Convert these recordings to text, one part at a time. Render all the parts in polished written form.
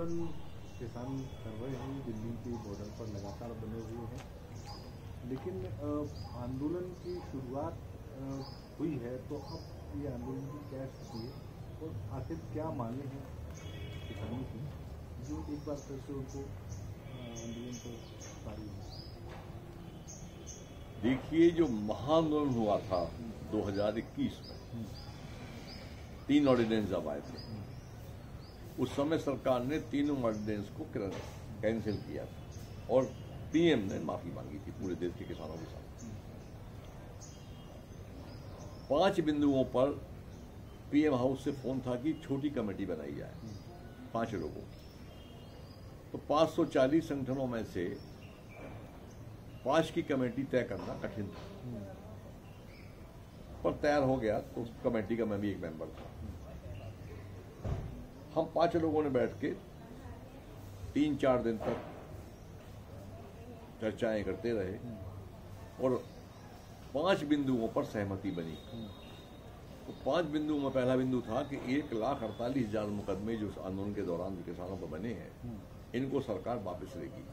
आंदोलन किसान कर रहे हैं, दिल्ली के बॉर्डर पर लगातार बने हुए हैं, लेकिन आंदोलन की शुरुआत हुई है, तो अब ये आंदोलन की क्या स्थिति है और आखिर क्या मांगे हैं किसानों की जो एक बार फिर से उनको आंदोलन पर उतारी है? देखिए, जो महाआंदोलन हुआ था 2021 में 3 ऑर्डिनेंस जब आए थे, उस समय सरकार ने तीनों ऑर्डिनेंस को कैंसिल किया था और पीएम ने माफी मांगी थी पूरे देश के किसानों के साथ। 5 बिंदुओं पर पीएम हाउस से फोन था कि छोटी कमेटी बनाई जाए 5 लोगों की। तो 540 संगठनों में से 5 की कमेटी तय करना कठिन था, पर तैयार हो गया। तो उस कमेटी का मैं भी एक मेंबर था। हम 5 लोगों ने बैठ के 3-4 दिन तक चर्चाएं करते रहे और 5 बिंदुओं पर सहमति बनी। तो 5 बिंदुओं में पहला बिंदु था कि 1,48,000 मुकदमे जो आंदोलन के दौरान किसानों पर बने हैं, इनको सरकार वापस लेगी।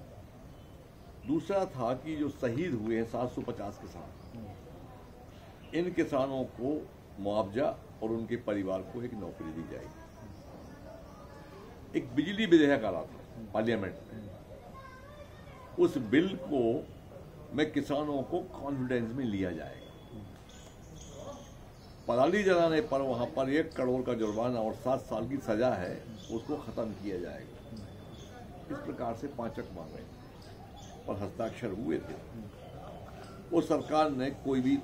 दूसरा था कि जो शहीद हुए हैं 750 किसान, इन किसानों को मुआवजा और उनके परिवार को एक नौकरी दी जाएगी। एक बिजली विधेयक आ रहा था पार्लियामेंट में, उस बिल को में किसानों को कॉन्फिडेंस में लिया जाएगा। पराली जलाने पर वहां पर 1 करोड़ का जुर्माना और 7 साल की सजा है, उसको खत्म किया जाएगा। इस प्रकार से 5 मांगे पर हस्ताक्षर हुए थे। वो सरकार ने कोई भी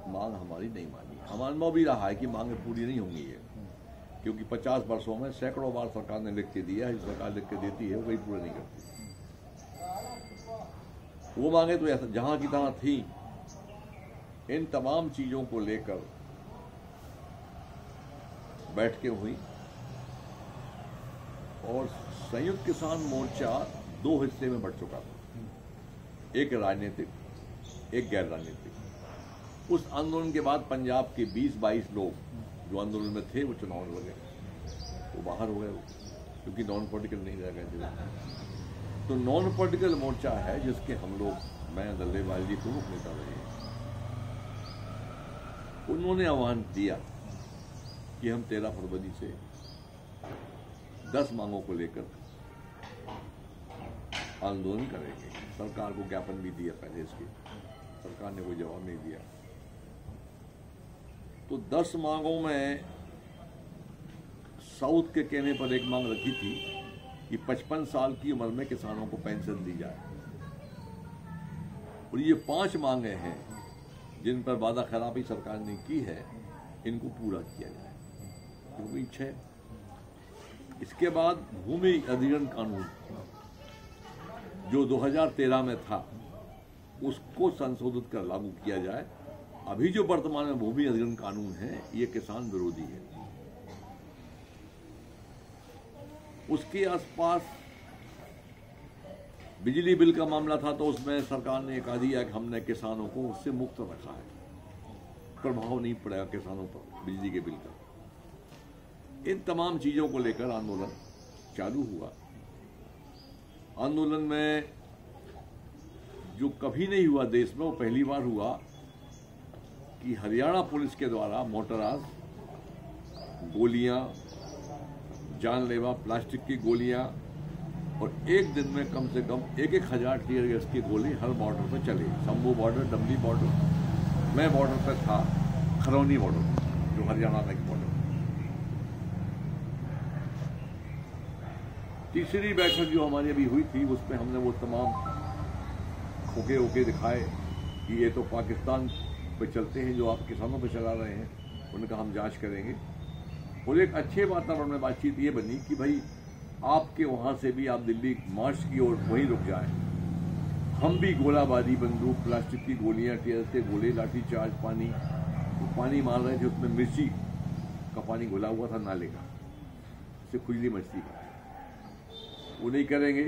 मांग हमारी नहीं मानी। हमारा अनुभव भी रहा है कि मांगे पूरी नहीं होंगी ये, क्योंकि 50 वर्षों में सैकड़ों बार सरकार ने लिख के दिया है। सरकार लिख के देती है, वही पूरा नहीं करती। वो मांगे तो ऐसा जहां की तहां थी। इन तमाम चीजों को लेकर बैठकें हुई और संयुक्त किसान मोर्चा 2 हिस्से में बढ़ चुका था, एक राजनीतिक, एक गैर राजनीतिक। उस आंदोलन के बाद पंजाब के 20-22 लोग जो आंदोलन में थे वो चुनाव लड़ गए, वो बाहर हो गए, क्योंकि नॉन पॉलिटिकल नहीं रह गए थे। तो नॉन पॉलिटिकल मोर्चा है जिसके हम लोग, मैं दल्लेवाल जी प्रमुख नेता रहे हैं। उन्होंने आह्वान दिया कि हम 13 फरवरी से 10 मांगों को लेकर आंदोलन करेंगे। सरकार को ज्ञापन भी दिया पहले इसके, सरकार ने कोई जवाब नहीं दिया। तो 10 मांगों में साउथ के कहने पर एक मांग रखी थी कि 55 साल की उम्र में किसानों को पेंशन दी जाए। और ये 5 मांगे हैं जिन पर वादा खिलाफी सरकार ने की है, इनको पूरा किया जाए, क्योंकि इच्छा है। इसके बाद भूमि अधिग्रहण कानून जो 2013 में था, उसको संशोधित कर लागू किया जाए। अभी जो वर्तमान में भूमि अधिग्रहण कानून है, ये किसान विरोधी है। उसके आसपास बिजली बिल का मामला था, तो उसमें सरकार ने कहा दिया कि हमने किसानों को उससे मुक्त रखा है, प्रभाव नहीं पड़ेगा किसानों पर बिजली के बिल का। इन तमाम चीजों को लेकर आंदोलन चालू हुआ। आंदोलन में जो कभी नहीं हुआ देश में, वो पहली बार हुआ कि हरियाणा पुलिस के द्वारा मोटराज, गोलियां, जानलेवा प्लास्टिक की गोलियां और एक दिन में कम से कम 1,000 टीयर गैस की गोली हर बॉर्डर पर चले। शंभू बॉर्डर, डमली बॉर्डर, मैं बॉर्डर पर था, खरौनी बॉर्डर जो हरियाणा का एक बॉर्डर। तीसरी बैठक जो हमारी अभी हुई थी, उसमें हमने वो तमाम खोके ओके दिखाए कि ये तो पाकिस्तान पे चलते हैं जो आप किसानों पे चला रहे हैं, उनका हम जांच करेंगे। और एक अच्छे वातावरण में बातचीत ये बनी कि भाई आपके वहां से भी आप दिल्ली मार्च की ओर वहीं रुक जाएं, हम भी गोलाबारी, बंदूक, प्लास्टिक की गोलियां, टीयर से गोले, लाठी चार्ज, पानी, तो पानी मार रहे थे, उसमें मिर्ची का पानी घुला हुआ था नाले का, उससे खुजली मचती का, वो नहीं करेंगे।